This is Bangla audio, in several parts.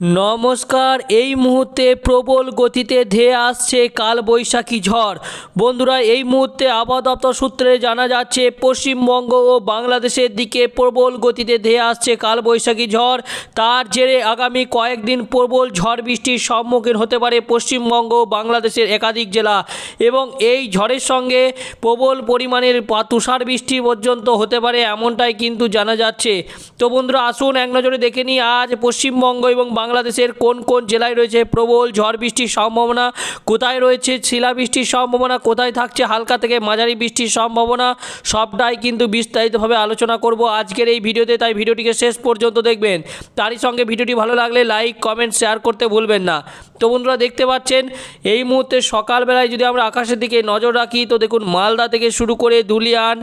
নমস্কার। এই মুহূর্তে প্রবল গতিতে ধেয়ে আসছে কালবৈশাখী ঝড়। বন্ধুরা, এই মুহূর্তে আবহাওয়া দপ্তর সূত্রে জানা যাচ্ছে পশ্চিমবঙ্গ ও বাংলাদেশের দিকে প্রবল গতিতে ধেয়ে আসছে কালবৈশাখী ঝড়। তার জেরে আগামী কয়েকদিন প্রবল ঝড় বৃষ্টির সম্মুখীন হতে পারে পশ্চিমবঙ্গ ও বাংলাদেশের একাধিক জেলা, এবং এই ঝড়ের সঙ্গে প্রবল পরিমাণের তুষার বৃষ্টি পর্যন্ত হতে পারে, এমনটাই কিন্তু জানা যাচ্ছে। তো বন্ধুরা, আসুন এক নজরে দেখে নিই আজ পশ্চিমবঙ্গ এবং বাংলাদেশের কোন কোন জেলায় রয়েছে প্রবল ঝড় বৃষ্টির সম্ভাবনা, কোথায় রয়েছে শিলাবৃষ্টির সম্ভাবনা, কোথায় থাকছে হালকা থেকে মাঝারি বৃষ্টির সম্ভাবনা। সবটাই কিন্তু বিস্তারিতভাবে আলোচনা করব আজকের এই ভিডিওতে, তাই ভিডিওটিকে শেষ পর্যন্ত দেখবেন। তারই সঙ্গে ভিডিওটি ভালো লাগলে লাইক কমেন্ট শেয়ার করতে ভুলবেন না। তো বন্ধুরা, দেখতে পাচ্ছেন এই মুহূর্তে সকালবেলায় যদি আমরা আকাশের দিকে নজর রাখি, তো দেখুন মালদা থেকে শুরু করে ধুলিয়ান,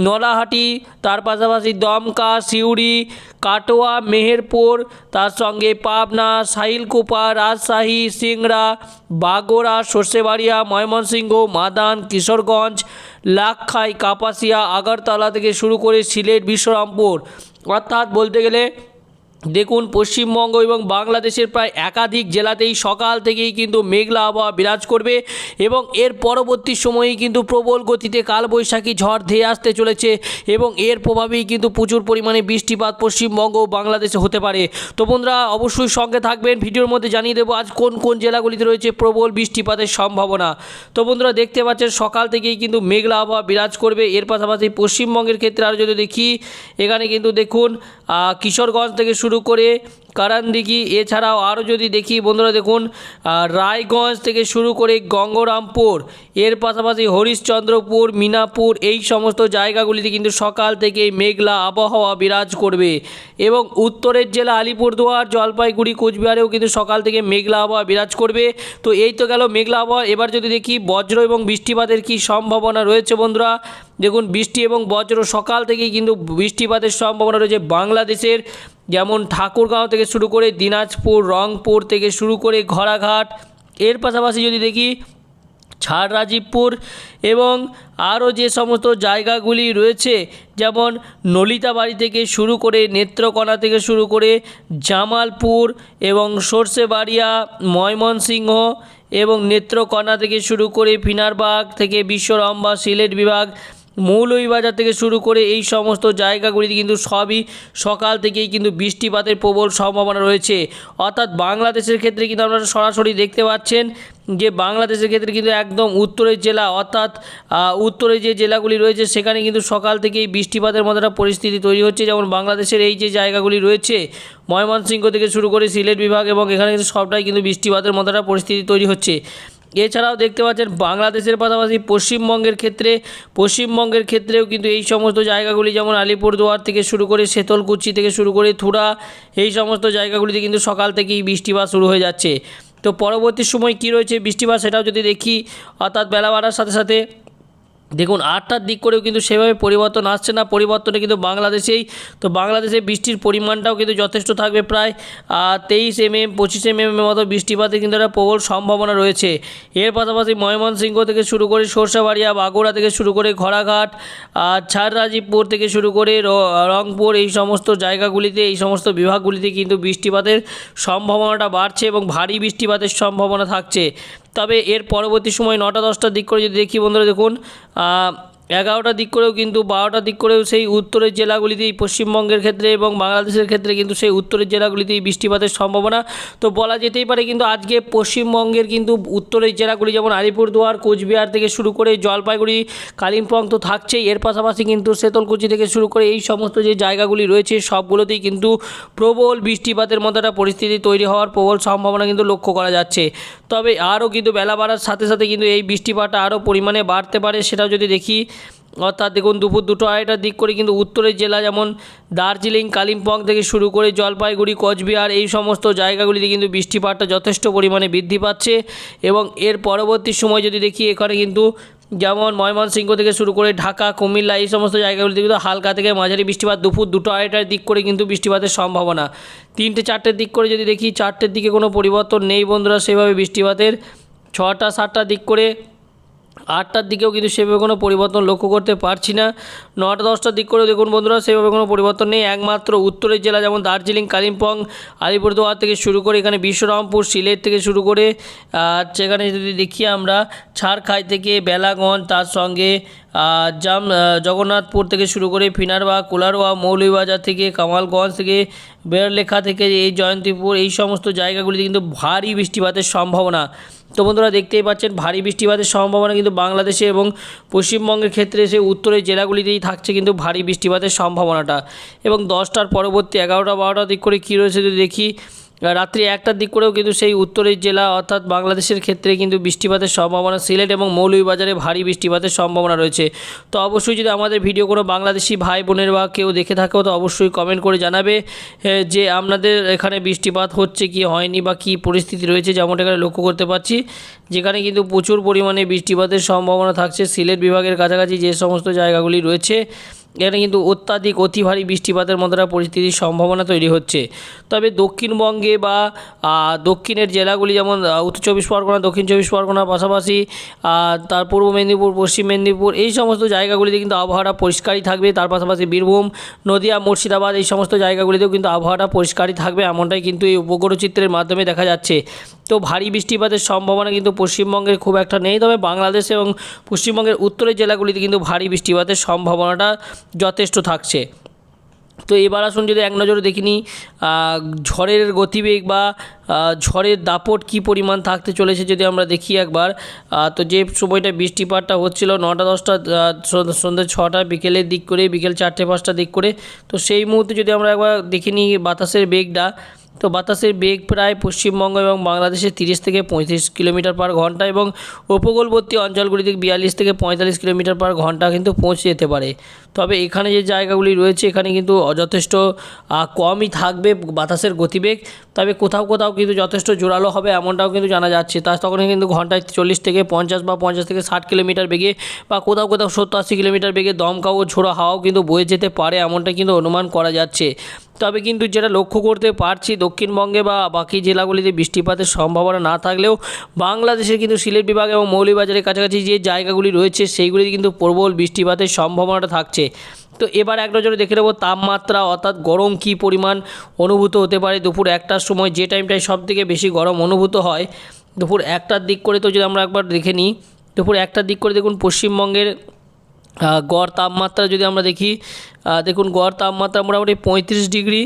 নলাহাটি, তার পাশাপাশি দমকা, সিউড়ি, কাটোয়া, মেহেরপুর, তার সঙ্গে পাবনা, সাহিলকুপা, রাজশাহী, সিংড়া, বাগোড়া, সর্ষেবাড়িয়া, ময়মনসিংহ, মাদান, কিশোরগঞ্জ, লাক্ষাই, কাপাসিয়া, আগরতলা থেকে শুরু করে সিলেট, বিশ্বরামপুর, অর্থাৎ বলতে গেলে দেখুন পশ্চিমবঙ্গ এবং বাংলাদেশের প্রায় একাধিক জেলাতেই সকাল থেকেই কিন্তু মেঘলা আবহাওয়া বিরাজ করবে, এবং এর পরবর্তী সময়েই কিন্তু প্রবল গতিতে কালবৈশাখী ঝড় ধেয়ে আসতে চলেছে, এবং এর প্রভাবেই কিন্তু প্রচুর পরিমাণে বৃষ্টিপাত পশ্চিমবঙ্গ ও বাংলাদেশে হতে পারে। তো বন্ধুরা, অবশ্যই সঙ্গে থাকবেন। ভিডিওর মধ্যে জানিয়ে দেবো আজ কোন কোন জেলাগুলিতে রয়েছে প্রবল বৃষ্টিপাতের সম্ভাবনা। তো বন্ধুরা, দেখতে পাচ্ছেন সকাল থেকেই কিন্তু মেঘলা আবহাওয়া বিরাজ করবে। এর পাশাপাশি পশ্চিমবঙ্গের ক্ষেত্রে আরও যদি দেখি, এখানে কিন্তু দেখুন কিশোরগঞ্জ থেকে শুরু করে কারানদিঘি, এছাড়াও আরও যদি দেখি বন্ধুরা, দেখুন রায়গঞ্জ থেকে শুরু করে গঙ্গরামপুর, এর পাশাপাশি হরিশ্চন্দ্রপুর, মিনাপুর, এই সমস্ত জায়গাগুলিতে কিন্তু সকাল থেকেই মেঘলা আবহাওয়া বিরাজ করবে, এবং উত্তরের জেলা আলিপুরদুয়ার, জলপাইগুড়ি, কোচবিহারেও কিন্তু সকাল থেকে মেঘলা আবহাওয়া বিরাজ করবে। তো এই তো গেল মেঘলা আবহাওয়া। এবার যদি দেখি বজ্র এবং বৃষ্টিপাতের কি সম্ভাবনা রয়েছে বন্ধুরা, দেখুন বৃষ্টি এবং বজ্র সকাল থেকেই কিন্তু বৃষ্টিপাতের সম্ভাবনা রয়েছে বাংলাদেশের, যেমন ঠাকুরগাঁও থেকে শুরু করে দিনাজপুর, রংপুর থেকে শুরু করে ঘোড়াঘাট, এর পাশাপাশি যদি দেখি ছাড়রাজীবপুর, এবং আরও যে সমস্ত জায়গাগুলি রয়েছে যেমন নলিতাবাড়ি থেকে শুরু করে নেত্রকোনা থেকে শুরু করে জামালপুর এবং সর্ষেবাড়িয়া, ময়মনসিংহ এবং নেত্রকোনা থেকে শুরু করে ফিনারবাগ থেকে বিশ্বরম্বা, সিলেট বিভাগ, মৌলভীবাজার থেকে শুরু করে এই সমস্ত জায়গাগুলিতে কিন্তু সবই সকাল থেকেই কিন্তু বৃষ্টিপাতের প্রবল সম্ভাবনা রয়েছে। অর্থাৎ বাংলাদেশের ক্ষেত্রে কিন্তু আপনারা সরাসরি দেখতে পাচ্ছেন যে বাংলাদেশের ক্ষেত্রে কিন্তু একদম উত্তরের জেলা, অর্থাৎ উত্তরে যে জেলাগুলি রয়েছে সেখানে কিন্তু সকাল থেকেই বৃষ্টিপাতের মতো একটা পরিস্থিতি তৈরি হচ্ছে। যেমন বাংলাদেশের এই যে জায়গাগুলি রয়েছে ময়মনসিংহ থেকে শুরু করে সিলেট বিভাগ, এবং এখানে কিন্তু সবটাই কিন্তু বৃষ্টিপাতের মতো একটা পরিস্থিতি তৈরি হচ্ছে। এছাড়াও দেখতে পাচ্ছেন বাংলাদেশের পাশাপাশি পশ্চিমবঙ্গের ক্ষেত্রেও কিন্তু এই সমস্ত জায়গাগুলি যেমন আলিপুরদুয়ার থেকে শুরু করে শীতলকুচি থেকে শুরু করে থুড়া, এই সমস্ত জায়গাগুলিতে কিন্তু সকাল থেকেই বৃষ্টিপাত শুরু হয়ে যাচ্ছে। তো পরবর্তী সময় কি রয়েছে বৃষ্টিপাত সেটাও যদি দেখি, অর্থাৎ বেলা বাড়ার সাথে সাথে দেখুন 8টার দিক করেও কিন্তু সেভাবে পরিবর্তন আসছে না, পরিবর্তনে কিন্তু বাংলাদেশেই। তো বাংলাদেশে বৃষ্টির পরিমাণটাও কিন্তু যথেষ্ট থাকবে, প্রায় 23 mm 25 mm মতো বৃষ্টিপাতের কিন্তু একটা প্রবল সম্ভাবনা রয়েছে। এর পাশাপাশি ময়মনসিংহ থেকে শুরু করে সরষেবাড়িয়া, বাগোড়া থেকে শুরু করে ঘোড়াঘাট, ছাড়রাজীবপুর থেকে শুরু করে রংপুর, এই সমস্ত জায়গাগুলিতে, এই সমস্ত বিভাগগুলিতে কিন্তু বৃষ্টিপাতের সম্ভাবনাটা বাড়ছে এবং ভারী বৃষ্টিপাতের সম্ভাবনা থাকছে। তবে এর পরবর্তী সময় 9টা 10টার দিক করে যদি দেখি বন্ধুরা, দেখুন 11টার দিক করেও কিন্তু 12টার দিক করেও সেই উত্তরের জেলাগুলিতেই পশ্চিমবঙ্গের ক্ষেত্রে এবং বাংলাদেশের ক্ষেত্রে কিন্তু সেই উত্তরের জেলাগুলিতেই বৃষ্টিপাতের সম্ভাবনা। তো বলা যেতেই পারে কিন্তু আজকে পশ্চিমবঙ্গের কিন্তু উত্তরের জেলাগুলি যেমন আলিপুরদুয়ার, কোচবিহার থেকে শুরু করে জলপাইগুড়ি, কালিম্পং তো থাকছেই, এর পাশাপাশি কিন্তু শীতলকুচি থেকে শুরু করে এই সমস্ত যে জায়গাগুলি রয়েছে সবগুলোতেই কিন্তু প্রবল বৃষ্টিপাতের মতো একটা পরিস্থিতি তৈরি হওয়ার প্রবল সম্ভাবনা কিন্তু লক্ষ্য করা যাচ্ছে। তবে আরও কিন্তু বেলা বাড়ার সাথে সাথে কিন্তু এই বৃষ্টিপাতটা আরও পরিমাণে বাড়তে পারে, সেটাও যদি দেখি, অর্থাৎ দেখুন দুপুর 2টো 2:30টার দিক করে কিন্তু উত্তরের জেলা যেমন দার্জিলিং, কালিম্পং থেকে শুরু করে জলপাইগুড়ি, কোচবিহার, এই সমস্ত জায়গাগুলিতে কিন্তু বৃষ্টিপাতটা যথেষ্ট পরিমাণে বৃদ্ধি পাচ্ছে। এবং এর পরবর্তী সময় যদি দেখি, এখানে কিন্তু যেমন ময়মনসিংহ থেকে শুরু করে ঢাকা, কুমিল্লা, এই সমস্ত জায়গাগুলিতে কিন্তু হালকা থেকে মাঝারি বৃষ্টিপাত দুপুর 2টো 2:30টার দিক করে কিন্তু বৃষ্টিপাতের সম্ভাবনা। 3টে 4টের দিক করে যদি দেখি, 4টের দিকে কোনো পরিবর্তন নেই বন্ধুরা সেভাবে বৃষ্টিপাতের। 6টা 7টার দিক করে আটটার দিকেও কিন্তু সেভাবে কোনো পরিবর্তন লক্ষ্য করতে পারছি না। 9টা 10টার দিক করেও দেখুন বন্ধুরা সেভাবে কোনো পরিবর্তন নেই। একমাত্র উত্তরের জেলা যেমন দার্জিলিং, কালিম্পং, আলিপুরদুয়ার থেকে শুরু করে এখানে বিশ্বরামপুর, সিলেট থেকে শুরু করে সেখানে যদি দেখি আমরা ঝাড়খাই থেকে বেলাগঞ্জ, তার সঙ্গে জগন্নাথপুর থেকে শুরু করে ফিনারবাগ, কোলারোয়া, মৌলভীবাজার থেকে, কামালগঞ্জ থেকে, বেড়লেখা থেকে এই জয়ন্তীপুর, এই সমস্ত জায়গাগুলিতে কিন্তু ভারী বৃষ্টিপাতের সম্ভাবনা। তো বন্ধুরা দেখতেই পাচ্ছেন ভারী বৃষ্টিপাতের সম্ভাবনা কিন্তু বাংলাদেশে এবং পশ্চিমবঙ্গের ক্ষেত্রে সে উত্তরের জেলাগুলিতেই থাকছে কিন্তু ভারী বৃষ্টিপাতের সম্ভাবনাটা। এবং 10টার পরবর্তী 11টা 12টার দিক করে কী রয়েছে যদি দেখি, রাত্রি 1টার দিক করেও কিন্তু সেই উত্তরের জেলা অর্থাৎ বাংলাদেশের ক্ষেত্রে কিন্তু বৃষ্টিপাতের সম্ভাবনা, সিলেট এবং মৌলভীবাজারে ভারী বৃষ্টিপাতের সম্ভাবনা রয়েছে। তো অবশ্যই যদি আমাদের ভিডিও কোনো বাংলাদেশি ভাই বোনের বা কেউ দেখে থাকেও তো অবশ্যই কমেন্ট করে জানাবে যে আপনাদের এখানে বৃষ্টিপাত হচ্ছে কি হয়নি বা কী পরিস্থিতি রয়েছে। যেমনটা এখানে লক্ষ্য করতে পারছি যেখানে কিন্তু প্রচুর পরিমাণে বৃষ্টিপাতের সম্ভাবনা থাকছে সিলেট বিভাগের কাছাকাছি যে সমস্ত জায়গাগুলি রয়েছে, এখানে কিন্তু অত্যাধিক অতি ভারী বৃষ্টিপাতের মতো একটা পরিস্থিতির সম্ভাবনা তৈরি হচ্ছে। তবে দক্ষিণবঙ্গে বা দক্ষিণের জেলাগুলি যেমন উত্তর 24 পরগনা, দক্ষিণ 24 পরগনার পাশাপাশি তার পূর্ব মেদিনীপুর, পশ্চিম মেদিনীপুর, এই সমস্ত জায়গাগুলিতে কিন্তু আবহাওয়াটা পরিষ্কারই থাকবে। তার পাশাপাশি বীরভূম, নদিয়া, মুর্শিদাবাদ এই সমস্ত জায়গাগুলিতেও কিন্তু আবহাওয়াটা পরিষ্কারই থাকবে, এমনটাই কিন্তু এই উপগ্রহ চিত্রের মাধ্যমে দেখা যাচ্ছে। তো ভারী বৃষ্টিপাতের সম্ভাবনা কিন্তু পশ্চিমবঙ্গের খুব একটা নেই, তবে বাংলাদেশ এবং পশ্চিমবঙ্গের উত্তরের জেলাগুলিতে কিন্তু ভারী বৃষ্টিপাতের সম্ভাবনাটা যথেষ্ট থাকছে। তো এবার আসুন যদি এক নজরে দেখে নিই ঝড়ের গতিবেগ বা ঝড়ের দাপট কী পরিমাণ থাকতে চলেছে যদি আমরা দেখি একবার। তো যে সময়টা বৃষ্টিপাতটা হচ্ছিল 9টা 10টা সন্ধ্যে 6টা বিকেলের দিক করে, বিকেল 4টে 5টার দিক করে, তো সেই মুহূর্তে যদি আমরা একবার দেখে নিই বাতাসের বেগটা, তো বাতাসের বেগ প্রায় পশ্চিমবঙ্গ এবং বাংলাদেশে 30 থেকে 35 কিলোমিটার পার ঘন্টা এবং উপকূলবর্তী অঞ্চলগুলিতে 42 থেকে 45 কিলোমিটার পার ঘন্টা কিন্তু পৌঁছে যেতে পারে। তবে এখানে যে জায়গাগুলি রয়েছে এখানে কিন্তু যথেষ্ট কমই থাকবে বাতাসের গতিবেগ, তবে কোথাও কোথাও কিন্তু যথেষ্ট জোরালো হবে এমনটাও কিন্তু জানা যাচ্ছে। তখন কিন্তু ঘন্টায় 40 থেকে 50 বা 50 থেকে 60 কিলোমিটার বেগে বা কোথাও কোথাও 70-80 কিলোমিটার বেগে দমকা ও ঝোড়ো হাওয়াও কিন্তু বয়ে যেতে পারে এমনটা কিন্তু অনুমান করা যাচ্ছে। তবে কিন্তু যেটা লক্ষ্য করতে পারছি দক্ষিণবঙ্গে বা বাকি জেলাগুলিতে বৃষ্টিপাতের সম্ভাবনা না থাকলেও বাংলাদেশের কিন্তু সিলেট বিভাগ এবং মৌলভীবাজারের কাছাকাছি যে জায়গাগুলি রয়েছে সেইগুলিতে কিন্তু প্রবল বৃষ্টিপাতের সম্ভাবনাটা থাকছে। তো এবার এক নজরে দেখে নেব তাপমাত্রা অর্থাৎ গরম কী পরিমাণ অনুভূত হতে পারে দুপুর 1টার সময়, যে টাইমটায় সবথেকে বেশি গরম অনুভূত হয় দুপুর 1টার দিক করে। তো যদি আমরা একবার দেখে নিই দুপুর 1টার দিক করে দেখুন পশ্চিমবঙ্গের গড় তাপমাত্রা যদি আমরা দেখি, দেখুন গড় তাপমাত্রা মোটামুটি 35 ডিগ্রি,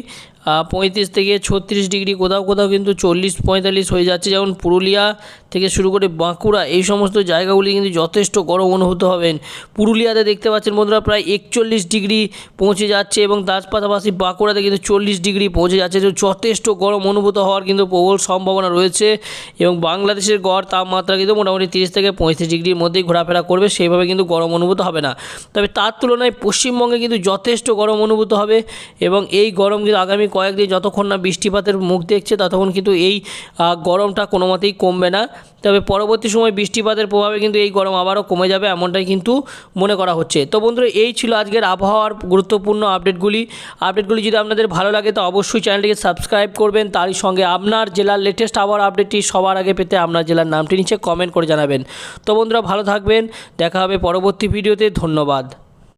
35 থেকে 36 ডিগ্রি, কোথাও কোথাও কিন্তু 40-45 হয়ে যাচ্ছে। যেমন পুরুলিয়া থেকে শুরু করে বাঁকুড়া এই সমস্ত জায়গাগুলি কিন্তু যথেষ্ট গরম অনুভূত হবেন। পুরুলিয়াতে দেখতে পাচ্ছেন বন্ধুরা প্রায় 41 ডিগ্রি পৌঁছে যাচ্ছে এবং তার পাশাপাশি বাঁকুড়াতে কিন্তু 40 ডিগ্রি পৌঁছে যাচ্ছে। তো যথেষ্ট গরম অনুভূত হওয়ার কিন্তু প্রবল সম্ভাবনা রয়েছে এবং বাংলাদেশের গড় তাপমাত্রা কিন্তু মোটামুটি 30 থেকে 35 ডিগ্রির মধ্যেই ঘোরাফেরা করবে, সেইভাবে কিন্তু গরম অনুভূত হবে না। তবে তার তুলনায় পশ্চিমবঙ্গে কিন্তু যথেষ্ট গরম অনুভূত হবে এবং এই গরম কিন্তু আগামী কয়েকদিন যতক্ষণ না বৃষ্টিপাতের মুখ দেখছে ততক্ষণ কিন্তু এই গরমটা কোনো মতেই কমবে না। তবে পরবর্তী সময় বৃষ্টিপাতের প্রভাবে কিন্তু এই গরম আবারও কমে যাবে এমনটাই কিন্তু মনে করা হচ্ছে। তো বন্ধুরা এই ছিল আজকের আবহাওয়ার গুরুত্বপূর্ণ আপডেটগুলি যদি আপনাদের ভালো লাগে তো অবশ্যই চ্যানেলটিকে সাবস্ক্রাইব করবেন। তারই সঙ্গে আপনার জেলার লেটেস্ট আবহাওয়ার আপডেটটি সবার আগে পেতে আপনার জেলার নামটি নিচে কমেন্ট করে জানাবেন। তো বন্ধুরা ভালো থাকবেন, দেখা হবে পরবর্তী ভিডিওতে। ধন্যবাদ।